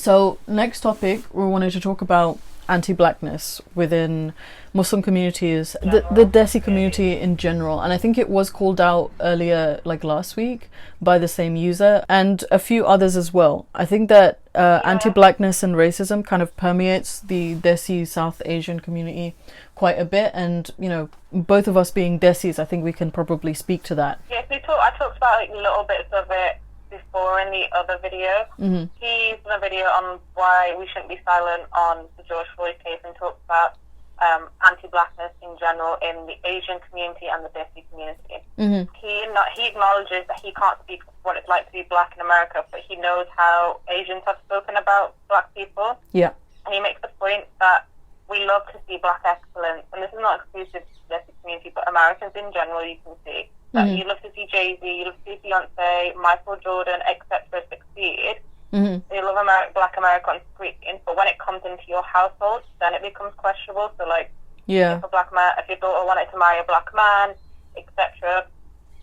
So next topic, we wanted to talk about anti-blackness within Muslim communities, the Desi community in general. And I think it was called out earlier, like last week, by the same user and a few others as well. I think that anti-blackness and racism kind of permeates the Desi South Asian community quite a bit. And, you know, both of us being Desis, I think we can probably speak to that. Yes, I talked about like little bits of it before in the other video. Mm-hmm. He's done a video on why we shouldn't be silent on the George Floyd case and talks about anti-blackness in general in the Asian community and the Desi community. Mm-hmm. He acknowledges that he can't speak for what it's like to be black in America, but he knows how Asians have spoken about black people. Yeah. And he makes the point that we love to see black excellence, and this is not exclusive to the Desi community, but Americans in general, you can see. Mm-hmm. You love to see Jay-Z, you love to see Beyonce, Michael Jordan, etc. succeed. Mm-hmm. You love Black America on screen, but when it comes into your household, then it becomes questionable. So, like, Yeah. if your daughter wanted to marry a black man, etc.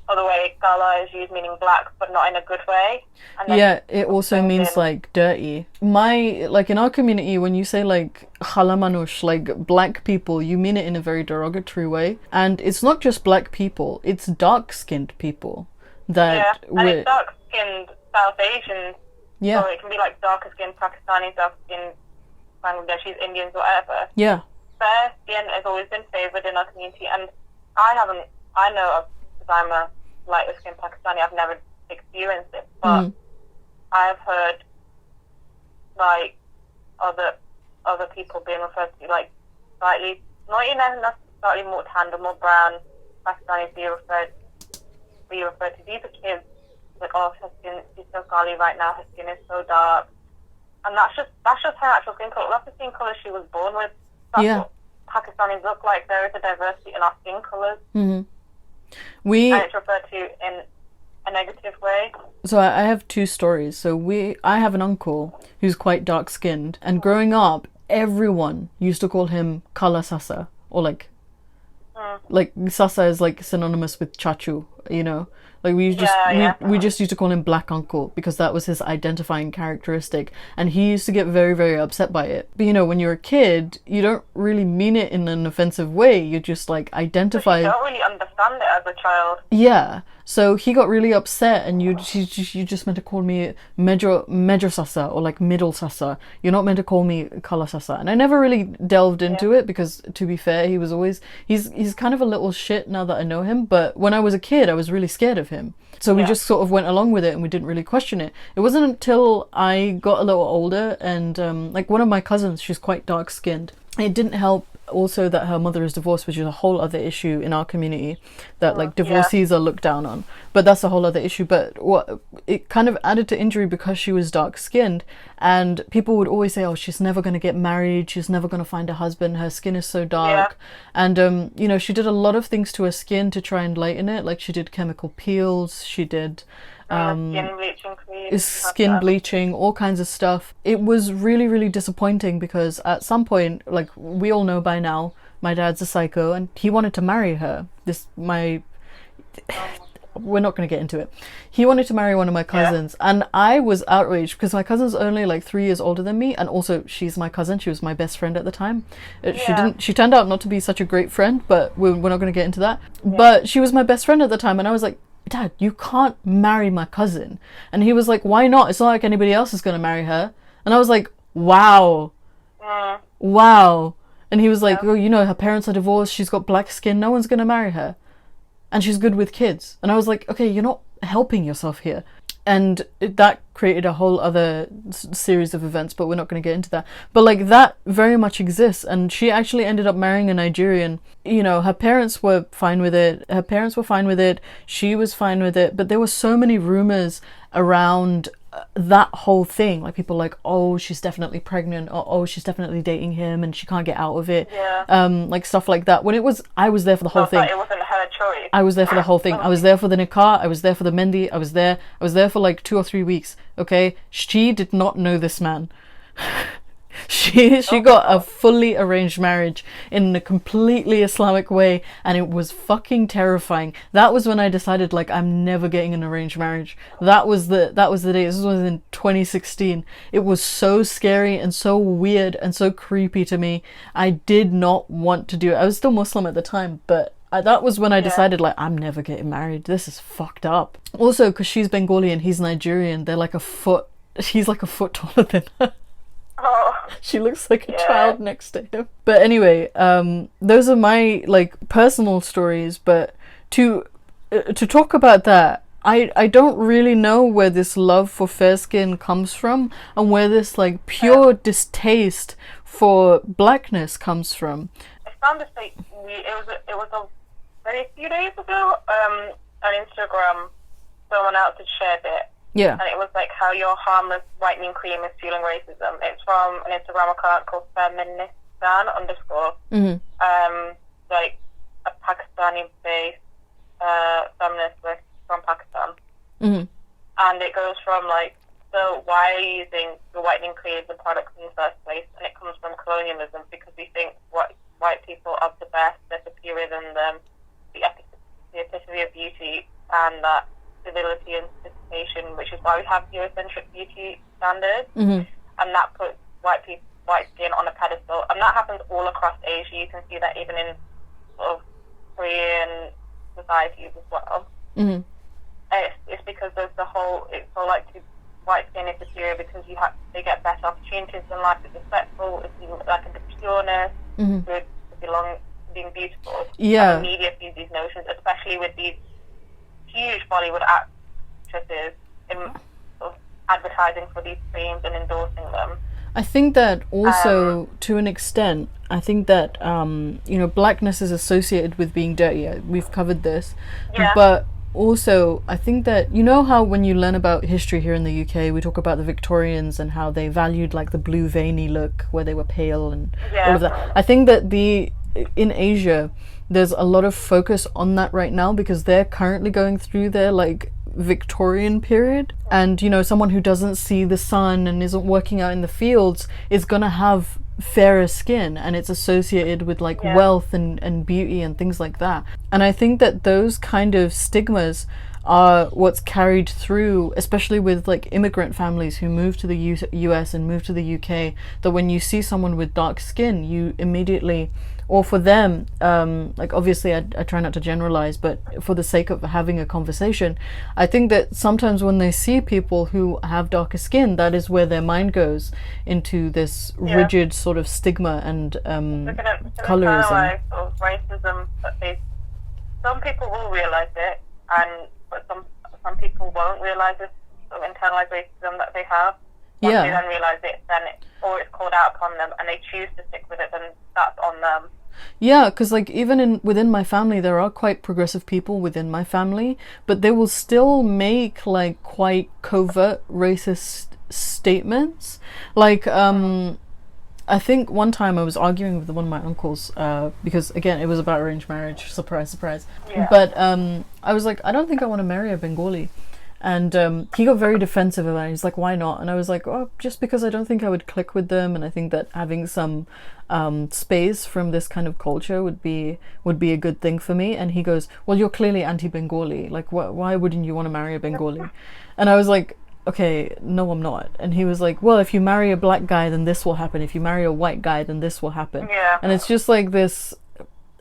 Other way, Gala is used meaning black, but not in a good way. And then Yeah, it also means like dirty. Like in our community, when you say like halamanush, like black people, you mean it in a very derogatory way. And it's not just black people, it's dark-skinned people that and it's dark-skinned South Asians. Yeah. So it can be like darker-skinned Pakistanis, darker-skinned Bangladeshis, Indians, whatever. Yeah. Fair skin has always been favoured in our community, and I know of, because I'm a lighter-skinned Pakistani, I've never experienced it, but I've heard like other people being referred to like slightly, not even slightly more tanned or more brown Pakistanis be referred to. These are kids like, oh, her skin, she's so golly right now, her skin is so dark, and that's just her actual skin colour. That's the skin colour she was born with. That's what Pakistanis look like. There is a diversity in our skin colours. Mm-hmm. And it's referred to in a negative way. So I have two stories. So I have an uncle who's quite dark-skinned, and growing up, everyone used to call him Kala Sasa, or like Sasa is like synonymous with Chachu, you know. Like we just used to call him Black Uncle because that was his identifying characteristic, and he used to get very, very upset by it. But you know, when you're a kid, you don't really mean it in an offensive way. You just like identify. You don't really understand it as a child. Yeah. So he got really upset, and you just meant to call me Major Sasa or like Middle Sasa. You're not meant to call me Kala Sasa. And I never really delved into it because, to be fair, he's kind of a little shit now that I know him. But when I was a kid, I was really scared of him. So we just sort of went along with it, and we didn't really question it. It wasn't until I got a little older, and like one of my cousins, she's quite dark skinned. It didn't help also that her mother is divorced, which is a whole other issue in our community that like divorcees are looked down on, but that's a whole other issue. But it kind of added to injury because she was dark skinned, and people would always say, oh, she's never going to get married, she's never going to find a husband, her skin is so dark. And you know, she did a lot of things to her skin to try and lighten it. Like she did chemical peels, she did skin bleaching, all kinds of stuff. It was really, really disappointing because at some point, like we all know by now, my dad's a psycho and he wanted to marry her. We're not going to get into it. He wanted to marry one of my cousins, and I was outraged because my cousin's only like 3 years older than me, and also she's my cousin. She was my best friend at the time. She turned out not to be such a great friend, but we're not going to get into that. But she was my best friend at the time, and I was like, Dad, you can't marry my cousin. And he was like, why not? It's not like anybody else is going to marry her. And I was like, wow. And he was like, oh, you know, her parents are divorced, she's got black skin, no one's going to marry her. And she's good with kids. And I was like, okay, you're not helping yourself here. And that created a whole other series of events, but we're not going to get into that. But like that very much exists, and she actually ended up marrying a Nigerian. You know, her parents were fine with it. She was fine with it. But there were so many rumors around that whole thing. Like people like, oh, she's definitely pregnant, or oh, she's definitely dating him and she can't get out of it. Like stuff like that. When I was there for the whole thing. It wasn't her choice. I was there for the whole thing. I was there for the nikah, I was there for the mendi, I was there for like 2 or 3 weeks. Okay, she did not know this man. She got a fully arranged marriage in a completely Islamic way, and it was fucking terrifying. That was when I decided, like, I'm never getting an arranged marriage. That was the day. This was in 2016. It was so scary and so weird and so creepy to me. I did not want to do it. I was still Muslim at the time, but that was when I decided, like, I'm never getting married. This is fucked up. Also, because she's Bengali and he's Nigerian, they're like a foot. He's like a foot taller than her. Oh. She looks like a child next to him. But anyway, those are my, like, personal stories. But to talk about that, I don't really know where this love for fair skin comes from, and where this, like, pure distaste for blackness comes from. I found this, like, it was a very few days ago, on Instagram, someone else had shared it. Yeah. And it was like how your harmless whitening cream is fueling racism. It's from an Instagram account called Feministan _ like a Pakistani-based feminist from Pakistan. And it goes from like, so why are you using the whitening creams and products in the first place? And it comes from colonialism, because we think white people are the best, they're superior than them, the epitome of beauty, and that civility and sophistication, which is why we have Eurocentric beauty standards, and that puts white skin on a pedestal, and that happens all across Asia. You can see that even in sort of Korean societies as well. It's because there's the whole, it's all like white skin is superior because they get better opportunities in life. It's respectful, it's like a pureness, good to belong, being beautiful. Yeah. And the media feeds these notions, especially with these huge Bollywood actresses in sort of advertising for these creams and endorsing them. I think that also, to an extent, I think that, blackness is associated with being dirty. We've covered this. Yeah. But also, I think that, you know how when you learn about history here in the UK, we talk about the Victorians and how they valued, like, the blue veiny look, where they were pale and all of that. I think that in Asia, there's a lot of focus on that right now, because they're currently going through their, like, Victorian period, and someone who doesn't see the sun and isn't working out in the fields is gonna have fairer skin, and it's associated with, like, wealth and beauty and things like that. And I think that those kind of stigmas are what's carried through, especially with, like, immigrant families who move to the US and move to the UK, that when you see someone with dark skin, you immediately, or for them, like, obviously I try not to generalize, but for the sake of having a conversation, I think that sometimes when they see people who have darker skin, that is where their mind goes into this rigid sort of stigma and colorism. Sort of racism, but some people will realize it, but some people won't realize this sort of internalized racism that they have. Once they then realize it, or it's called out upon them, and they choose to stick with it, then that's on them. Yeah, because, like, even within my family, there are quite progressive people within my family, but they will still make, like, quite covert racist statements. Like, I think one time I was arguing with one of my uncles, because, again, it was about arranged marriage. Surprise, surprise. Yeah. But I was like, I don't think I want to marry a Bengali. And he got very defensive about it. He's like, why not? And I was like, oh, just because I don't think I would click with them, and I think that having some space from this kind of culture would be a good thing for me. And he goes, well, you're clearly anti-Bengali. Like, why wouldn't you want to marry a Bengali? And I was like, okay, no, I'm not. And he was like, well, if you marry a black guy, then this will happen. If you marry a white guy, then this will happen. Yeah. And it's just like this.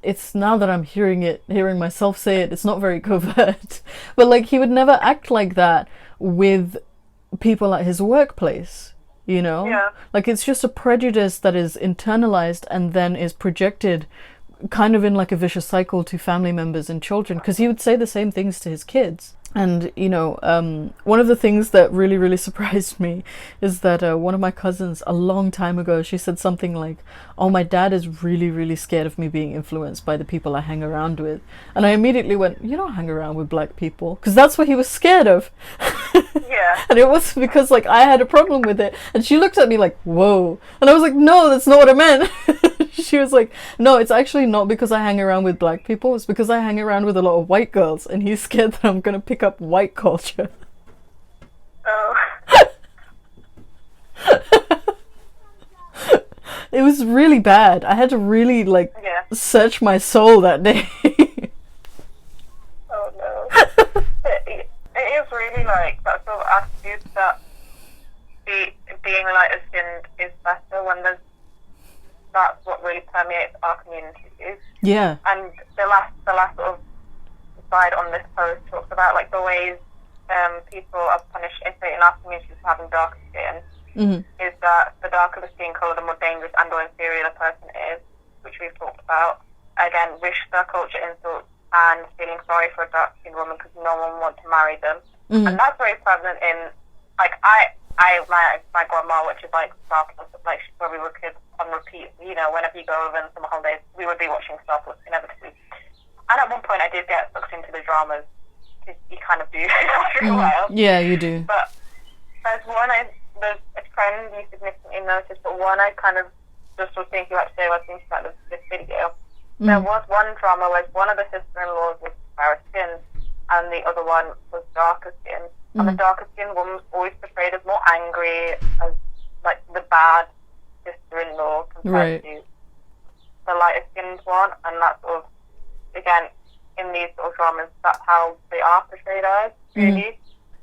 It's now that I'm hearing myself say it, it's not very covert. But, like, he would never act like that with people at his workplace, Yeah. Like, it's just a prejudice that is internalized and then is projected kind of in, like, a vicious cycle to family members and children, because he would say the same things to his kids. And, one of the things that really, really surprised me is that one of my cousins a long time ago, she said something like, oh, my dad is really, really scared of me being influenced by the people I hang around with. And I immediately went, you don't hang around with black people, because that's what he was scared of. Yeah. And it was because, like, I had a problem with it. And she looked at me like, whoa. And I was like, no, that's not what I meant. She was like, no, it's actually not because I hang around with black people. It's because I hang around with a lot of white girls, and he's scared that I'm going to pick up white culture. Oh. It was really bad. I had to really like Yeah. search my soul that day. Oh no. It is really like that sort of attitude that being lighter skinned is better when that's what really permeates our communities. Yeah. And the last sort of slide on this post talks about like the ways people are punished in our communities for having darker skin. Mm-hmm. Is that the darker the skin colour, the more dangerous and or inferior the person is, which we've talked about. Again, wish their culture insults and feeling sorry for a dark skinned woman because no one wants to marry them. Mm-hmm. And that's very prevalent in like my grandma, which is like Star Plus, like when we were kids on repeat, you know, whenever you go over in summer holidays, we would be watching Star Plus inevitably. And at one point I did get sucked into the dramas, because you kind of do after a while. Yeah, you do. But there's a trend you significantly noticed, but one I kind of just was thinking about today while I was thinking about this video. There was one drama where one of the sister-in-laws was fair skinned and the other one was darker skinned. And the darker skinned woman was always portrayed as more angry, as like the bad sister-in-law compared to the lighter skinned one. And that's sort of, again, in these sort of dramas, that's how they are portrayed as, really.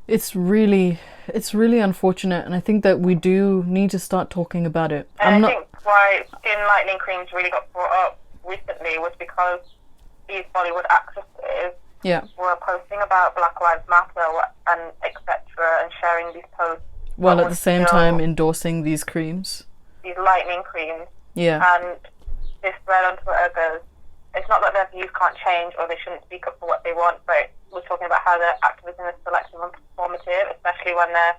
It's really unfortunate, and I think that we do need to start talking about it. And I think why skin lightening creams really got brought up recently was because these Bollywood actresses were posting about Black Lives Matter and etc. and sharing these posts. While at the same time endorsing these creams. These lightening creams. Yeah. And this thread on Twitter goes, it's not that their views can't change or they shouldn't speak up for what they want, but we're talking about how their activism is selective and performative, especially when they're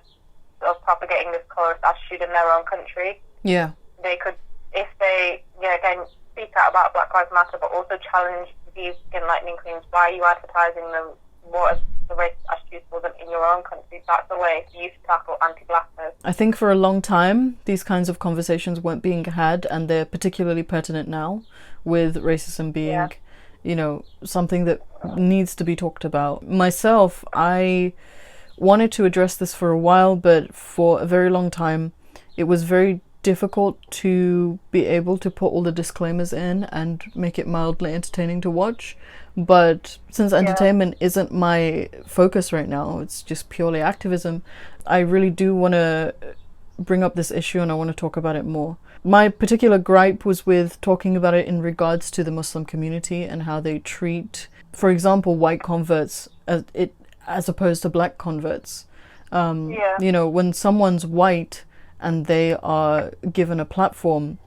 sort of propagating this colorist attitude in their own country. Yeah. They could, if they, again, speak out about Black Lives Matter, but also challenge these skin lightening creams. Why are you advertising them? What are the racist attitudes for them in your own country? That's a way for you to tackle anti-blackness. I think for a long time, these kinds of conversations weren't being had, and they're particularly pertinent now, with racism being, you know, something that needs to be talked about. Myself, I wanted to address this for a while, but for a very long time, it was very difficult to be able to put all the disclaimers in and make it mildly entertaining to watch. But since entertainment isn't my focus right now, it's just purely activism, I really do want to bring up this issue and I want to talk about it more. My particular gripe was with talking about it in regards to the Muslim community and how they treat, for example, white converts as opposed to black converts. You know, when someone's white and they are given a platform,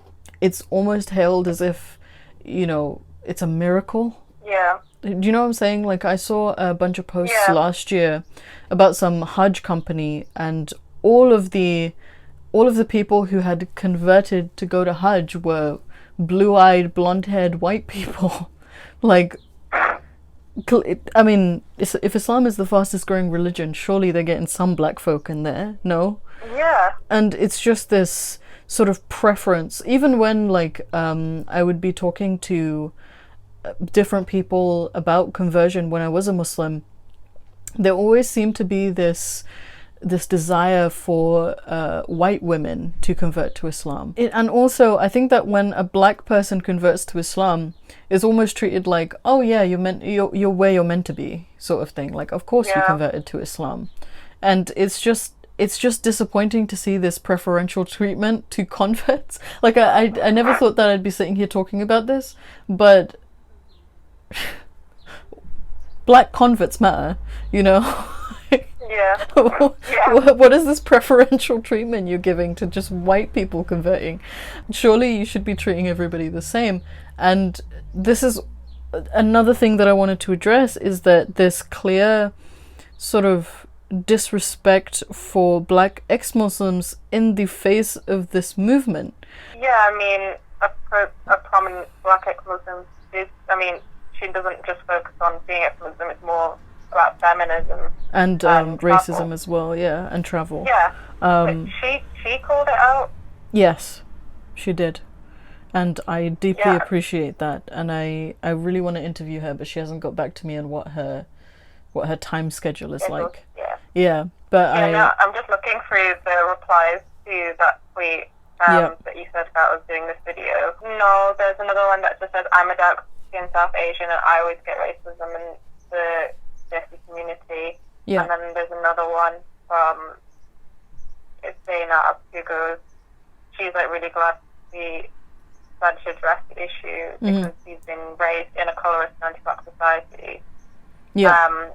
it's almost hailed as if, you know, it's a miracle. Yeah. Do you know what I'm saying? Like, I saw a bunch of posts last year about some Hajj company, and all of the people who had converted to go to Hajj were blue-eyed, blonde-haired white people. Like, I mean, if Islam is the fastest growing religion, surely they're getting some black folk in there, no? Yeah. And it's just this sort of preference. Even when, like, I would be talking to different people about conversion when I was a Muslim, there always seemed to be this desire for white women to convert to Islam. And also, I think that when a black person converts to Islam, it's almost treated like, oh yeah, you're where you're meant to be, sort of thing. Like, of course you converted to Islam. And it's just disappointing to see this preferential treatment to converts. Like, I never thought that I'd be sitting here talking about this, but black converts matter, you know? Yeah. What is this preferential treatment you're giving to just white people converting? Surely you should be treating everybody the same. And this is another thing that I wanted to address, is that this clear sort of disrespect for black ex-Muslims in the face of this movement. Yeah, I mean, a prominent black ex-Muslim is, I mean, she doesn't just focus on being ex-Muslim, it's more about feminism. And racism travel as well, and travel. Yeah, but she called it out. Yes, she did. And I deeply appreciate that. And I really want to interview her, but she hasn't got back to me on what her time schedule is like. Yeah, but I'm just looking through the replies to that tweet Yeah. that you said about us doing this video. No, there's another one that just says, I'm a dark-skinned South Asian and I always get racism in the Desi community. Yeah. And then there's another one from, it's Zainab, who goes, she's like really glad to address the issue because she's been raised in a colourist and anti-black society. Yeah.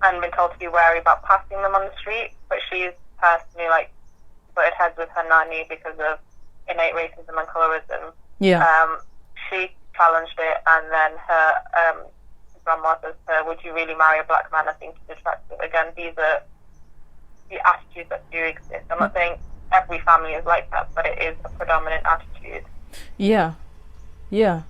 And been told to be wary about passing them on the street, but she's personally like butted heads with her nanny because of innate racism and colorism. Yeah. She challenged it, and then her grandma says to her, would you really marry a black man? I think he's attractive. Again, these are the attitudes that do exist. I'm not saying every family is like that, but it is a predominant attitude. Yeah. Yeah.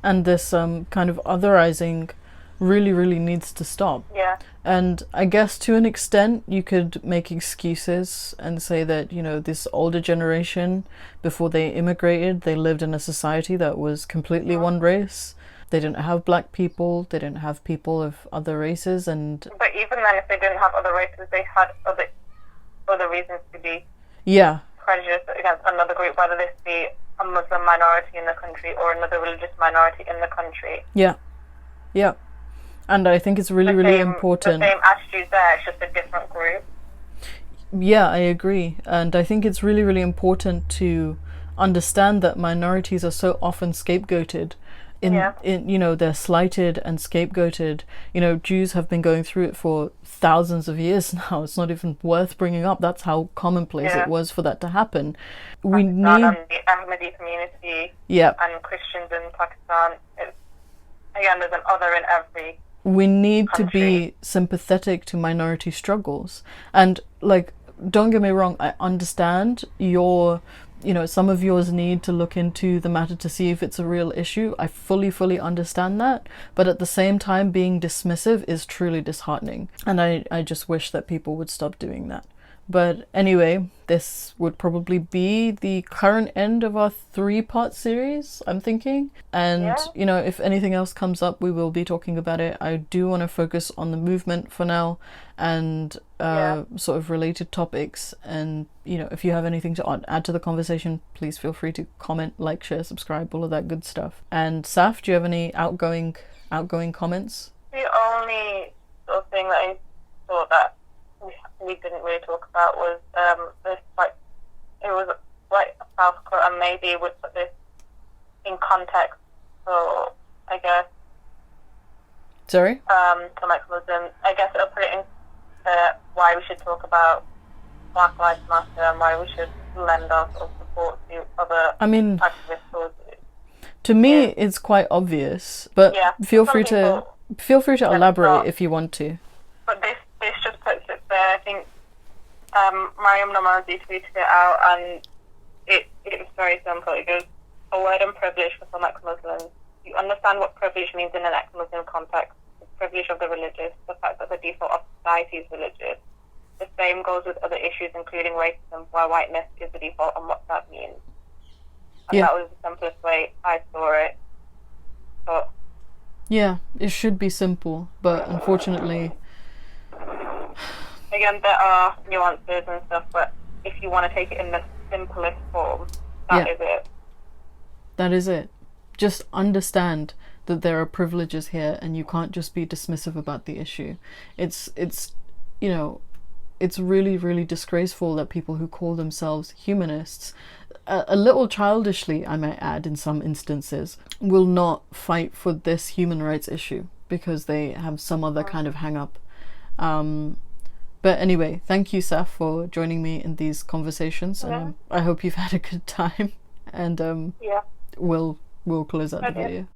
And this kind of otherizing really needs to stop. Yeah. And I guess to an extent you could make excuses and say that, you know, this older generation, before they immigrated, they lived in a society that was completely one race. They didn't have black people, they didn't have people of other races, and... But even then, if they didn't have other races, they had other reasons to be prejudiced against another group, whether this be a Muslim minority in the country or another religious minority in the country. Yeah. Yeah. And I think it's really important. The same attitudes there, it's just a different group. Yeah, I agree. And I think it's really important to understand that minorities are so often scapegoated. In you know, they're slighted and scapegoated. You know, Jews have been going through it for thousands of years now. It's not even worth bringing up. That's how commonplace it was for that to happen. We need... And the Ahmadi community and Christians in Pakistan. Again, there's an other in every... We need country. To be sympathetic to minority struggles. And, like, don't get me wrong, I understand your, you know, some of yours need to look into the matter to see if it's a real issue. I fully understand that. But at the same time, being dismissive is truly disheartening. And I just wish that people would stop doing that. But anyway, this would probably be the current end of our 3-part series, I'm thinking. And, you know, if anything else comes up, we will be talking about it. I do want to focus on the movement for now and sort of related topics. And, you know, if you have anything to add to the conversation, please feel free to comment, like, share, subscribe, all of that good stuff. And Saf, do you have any outgoing comments? The only sort of thing that I thought that we didn't really talk about was this, like, it was like a South Korea, and maybe would put this in context, so I guess Sorry? To like Muslims, I guess it'll put it in why we should talk about Black Lives Matter and why we should lend our sort of support to other activist causes. To me it's quite obvious, but feel free to elaborate if you want to. But this just puts it there. I think Mariam Namazi tweeted it out, and it was very simple. It goes, a word on privilege for some ex-Muslims. You understand what privilege means in an ex-Muslim context. The privilege of the religious, the fact that the default of society is religious. The same goes with other issues, including racism, where whiteness is the default, and what that means. And that was the simplest way I saw it. But yeah, it should be simple, but unfortunately... Again, there are nuances and stuff, but if you want to take it in the simplest form, that is it. That is it. Just understand that there are privileges here, and you can't just be dismissive about the issue. It's you know, it's really disgraceful that people who call themselves humanists, a little childishly, I might add, in some instances, will not fight for this human rights issue because they have some other kind of hang-up. But anyway, thank you, Saf, for joining me in these conversations. I hope you've had a good time. And we'll close out the video.